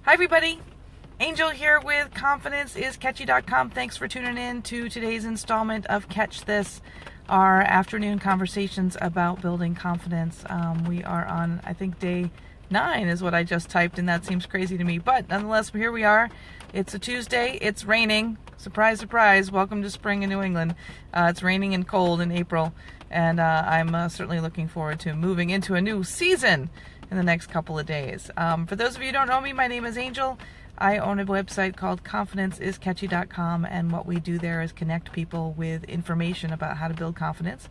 Hi everybody, Angel here with confidenceiscatchy.com. Thanks for tuning in to today's installment of Catch This, our afternoon conversations about building confidence. We are on, I think, day 9 is what I just typed, and that seems crazy to me. But nonetheless, here we are. It's a Tuesday. It's raining. Surprise, surprise. Welcome to spring in New England. It's raining and cold in April, and I'm certainly looking forward to moving into a new season in the next couple of days. For those of you who don't know me, my name is Angel. I own a website called confidenceiscatchy.com, and what we do there is connect people with information about how to build confidence.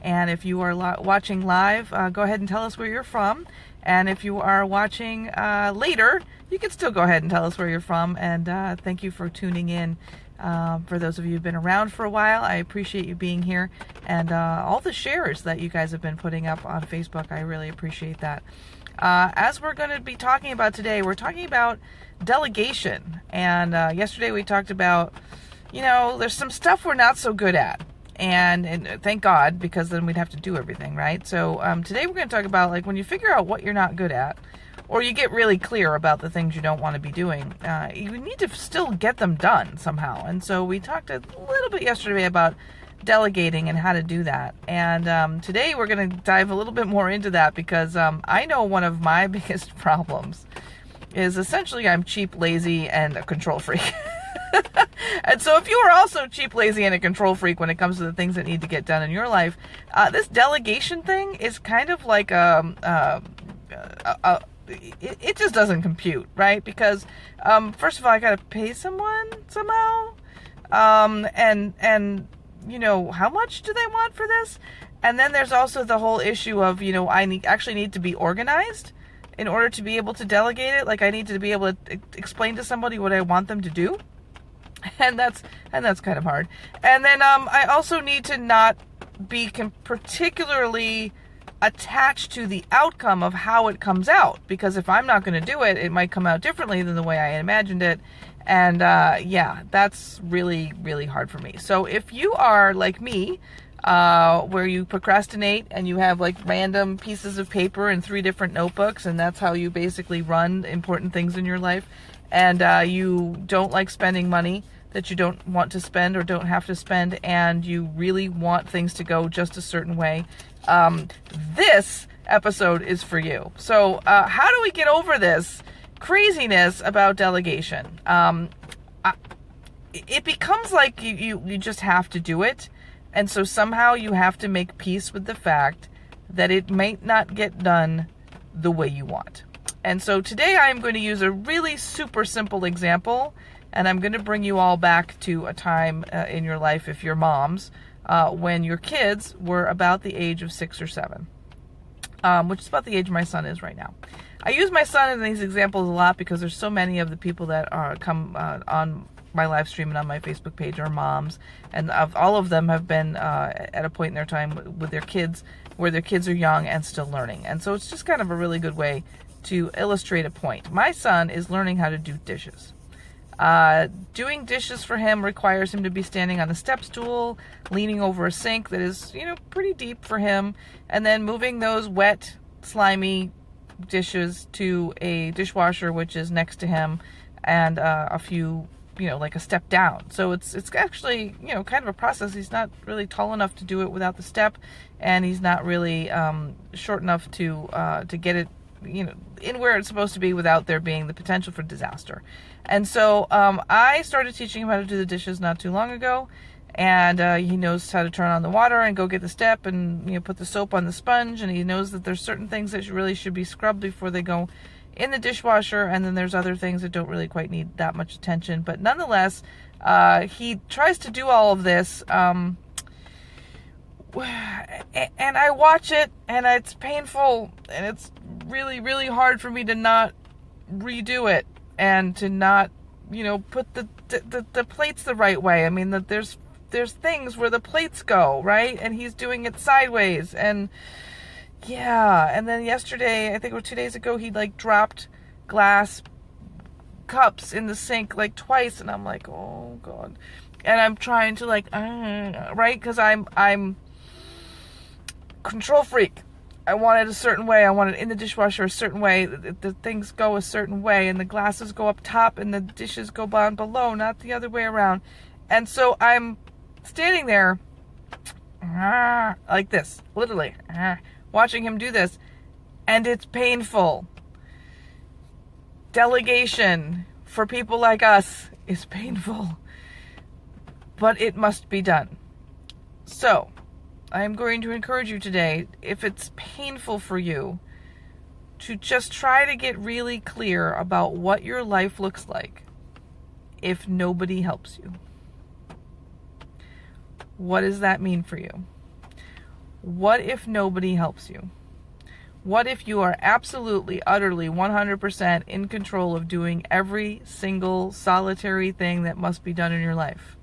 And if you are watching live, go ahead and tell us where you're from. And if you are watching later, you can still go ahead and tell us where you're from. And thank you for tuning in. For those of you who've been around for a while, I appreciate you being here. And all the shares that you guys have been putting up on Facebook, I really appreciate that. As we're going to be talking about today, we're talking about delegation. And yesterday we talked about, there's some stuff we're not so good at. And thank God, because then we'd have to do everything, right? So today we're going to talk about, like, when you figure out what you're not good at, or you get really clear about the things you don't want to be doing, you need to still get them done somehow. And so we talked a little bit yesterday about delegating and how to do that. And today we're going to dive a little bit more into that, because I know one of my biggest problems is essentially I'm cheap, lazy, and a control freak. And so if you are also cheap, lazy, and a control freak when it comes to the things that need to get done in your life, this delegation thing is kind of like it just doesn't compute, right? Because first of all, I got to pay someone somehow, and how much do they want for this? And then there's also the whole issue of, I actually need to be organized in order to be able to delegate it. Like, I need to be able to explain to somebody what I want them to do. And that's kind of hard. And then I also need to not be particularly attached to the outcome of how it comes out, because if I'm not going to do it, it might come out differently than the way I imagined it. And that's really, really hard for me. So if you are like me, where you procrastinate and you have like random pieces of paper and 3 different notebooks, and that's how you basically run important things in your life, and you don't like spending money that you don't want to spend or don't have to spend, and you really want things to go just a certain way, this episode is for you. So how do we get over this craziness about delegation? It becomes like you just have to do it, and so somehow you have to make peace with the fact that it might not get done the way you want. And so today I'm going to use a really super simple example, and I'm going to bring you all back to a time in your life, if you're moms, when your kids were about the age of 6 or 7, which is about the age my son is right now. I use my son in these examples a lot because there's so many of the people that come on my live stream and on my Facebook page are moms, and all of them have been at a point in their time with their kids where their kids are young and still learning. And so it's just kind of a really good way to illustrate a point. My son is learning how to do dishes. Doing dishes for him requires him to be standing on a step stool, leaning over a sink that is, pretty deep for him, and then moving those wet, slimy dishes to a dishwasher, which is next to him, and a few, like a step down. So it's actually, kind of a process. He's not really tall enough to do it without the step, and he's not really short enough to get it, in where it's supposed to be without there being the potential for disaster. And so I started teaching him how to do the dishes not too long ago, and he knows how to turn on the water and go get the step and put the soap on the sponge, and he knows that there's certain things that really should be scrubbed before they go in the dishwasher, and then there's other things that don't really quite need that much attention. But nonetheless, he tries to do all of this, and I watch it, and it's painful, and it's really, really hard for me to not redo it and to not, put the plates the right way. I mean, that there's things where the plates go, right? And he's doing it sideways, and and then yesterday, I think it was 2 days ago, he dropped glass cups in the sink twice, and I'm like, oh God. And I'm trying to right? Because I'm control freak. I want it a certain way. I want it in the dishwasher a certain way. The things go a certain way, and the glasses go up top and the dishes go down below, not the other way around. And so I'm standing there like this, literally, watching him do this, and it's painful. Delegation for people like us is painful, but it must be done. So I'm going to encourage you today, if it's painful for you, to just try to get really clear about what your life looks like if nobody helps you. What does that mean for you? What if nobody helps you? What if you are absolutely, utterly, 100% in control of doing every single solitary thing that must be done in your life?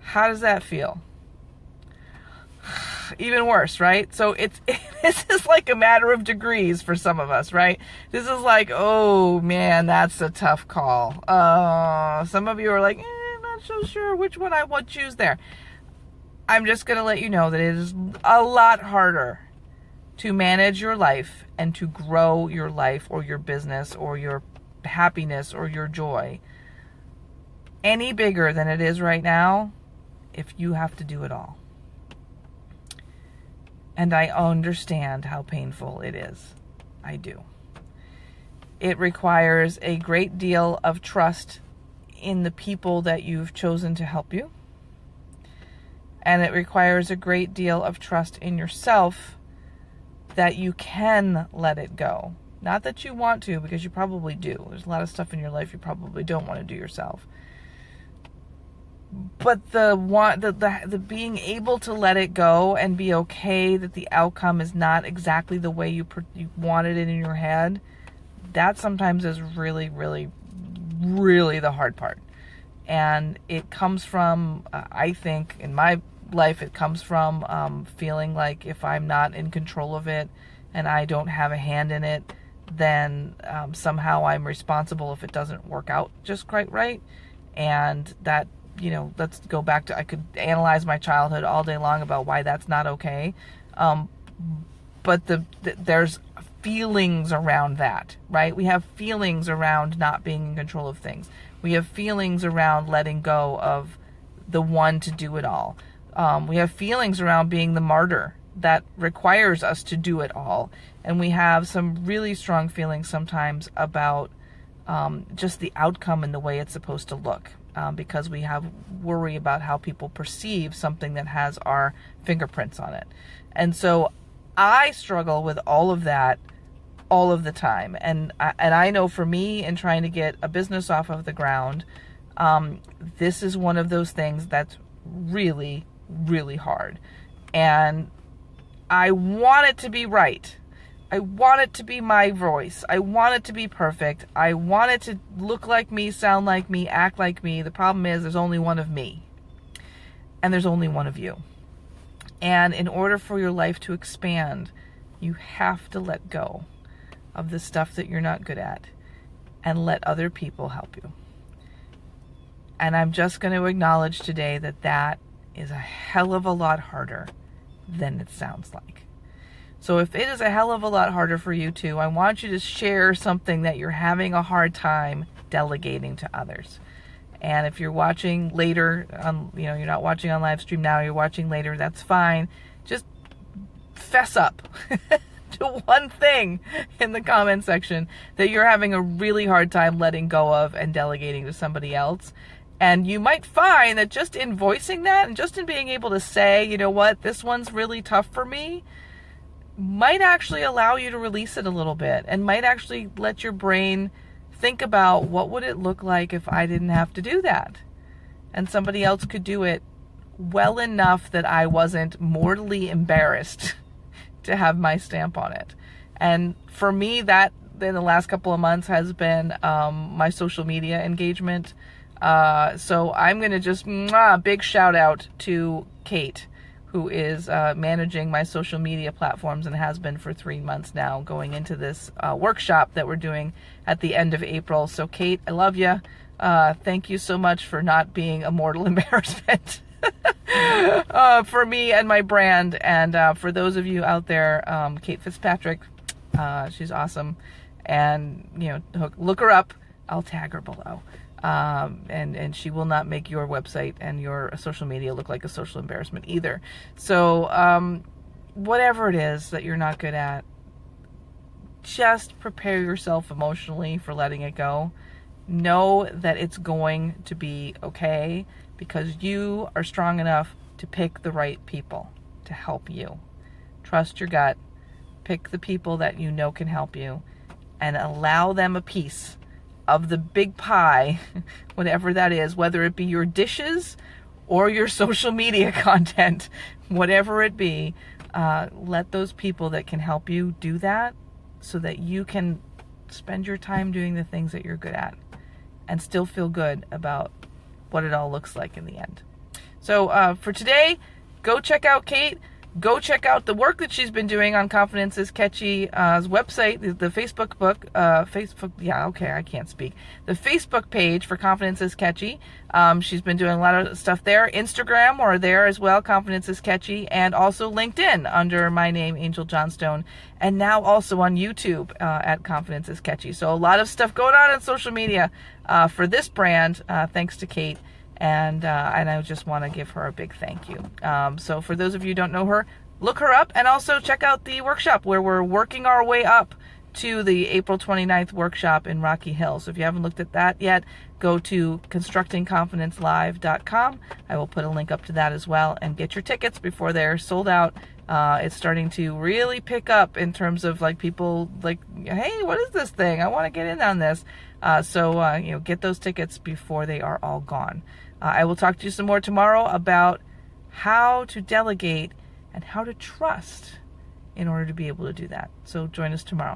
How does that feel? Even worse, right? So this is like a matter of degrees for some of us, right? This is like, oh man, that's a tough call. Some of you are like, I'm not so sure which one I would choose there. I'm just going to let you know that it is a lot harder to manage your life and to grow your life or your business or your happiness or your joy any bigger than it is right now if you have to do it all. And I understand how painful it is. I do. It requires a great deal of trust in the people that you've chosen to help you. And it requires a great deal of trust in yourself that you can let it go. Not that you want to, because you probably do. There's a lot of stuff in your life you probably don't want to do yourself. But the being able to let it go and be okay that the outcome is not exactly the way you wanted it in your head, that sometimes is really, really, really the hard part. And it comes from, I think, in my life, it comes from feeling like if I'm not in control of it and I don't have a hand in it, then somehow I'm responsible if it doesn't work out just quite right. And that, let's go back to, I could analyze my childhood all day long about why that's not okay. But there's feelings around that, right? We have feelings around not being in control of things. We have feelings around letting go of the one to do it all. We have feelings around being the martyr that requires us to do it all. And we have some really strong feelings sometimes about just the outcome and the way it's supposed to look. Because we have worry about how people perceive something that has our fingerprints on it. And so I struggle with all of that all of the time. And I know for me, in trying to get a business off of the ground, this is one of those things that's really, really hard. And I want it to be right. I want it to be my voice. I want it to be perfect. I want it to look like me, sound like me, act like me. The problem is there's only one of me. And there's only one of you. And in order for your life to expand, you have to let go of the stuff that you're not good at and let other people help you. And I'm just going to acknowledge today that that is a hell of a lot harder than it sounds like. So if it is a hell of a lot harder for you too, I want you to share something that you're having a hard time delegating to others. And if you're watching later, you're not watching on live stream now, you're watching later, that's fine. Just fess up to one thing in the comment section that you're having a really hard time letting go of and delegating to somebody else. And you might find that just in voicing that and just in being able to say, you know what, this one's really tough for me, might actually allow you to release it a little bit and might actually let your brain think about what would it look like if I didn't have to do that and somebody else could do it well enough that I wasn't mortally embarrassed to have my stamp on it. And for me, that in the last couple of months has been my social media engagement. So I'm going to just big shout out to Kate, who is managing my social media platforms and has been for 3 months now, going into this workshop that we're doing at the end of April. So Kate, I love you. Thank you so much for not being a mortal embarrassment for me and my brand. And for those of you out there, Kate Fitzpatrick, she's awesome. And, look her up. I'll tag her below. And she will not make your website and your social media look like a social embarrassment either. So, whatever it is that you're not good at, just prepare yourself emotionally for letting it go. Know that it's going to be okay, because you are strong enough to pick the right people to help you. Trust your gut. Pick the people that you know can help you, and allow them a piece of the big pie, whatever that is, whether it be your dishes or your social media content, whatever it be. Let those people that can help you do that, so that you can spend your time doing the things that you're good at and still feel good about what it all looks like in the end. So for today, go check out Kate. Go check out the work that she's been doing on Confidence is Catchy's website, the Facebook book, I can't speak. The Facebook page for Confidence is Catchy. She's been doing a lot of stuff there. Instagram, or there as well, Confidence is Catchy, and also LinkedIn under my name, Angel Johnstone, and now also on YouTube at Confidence is Catchy. So a lot of stuff going on in social media for this brand, thanks to Kate. And I just want to give her a big thank you. So for those of you who don't know her, look her up, and also check out the workshop where we're working our way up to the April 29th workshop in Rocky Hill. So if you haven't looked at that yet, go to constructingconfidencelive.com. I will put a link up to that as well, and get your tickets before they're sold out. It's starting to really pick up in terms of people hey, what is this thing? I want to get in on this. So get those tickets before they are all gone. I will talk to you some more tomorrow about how to delegate and how to trust in order to be able to do that. So join us tomorrow.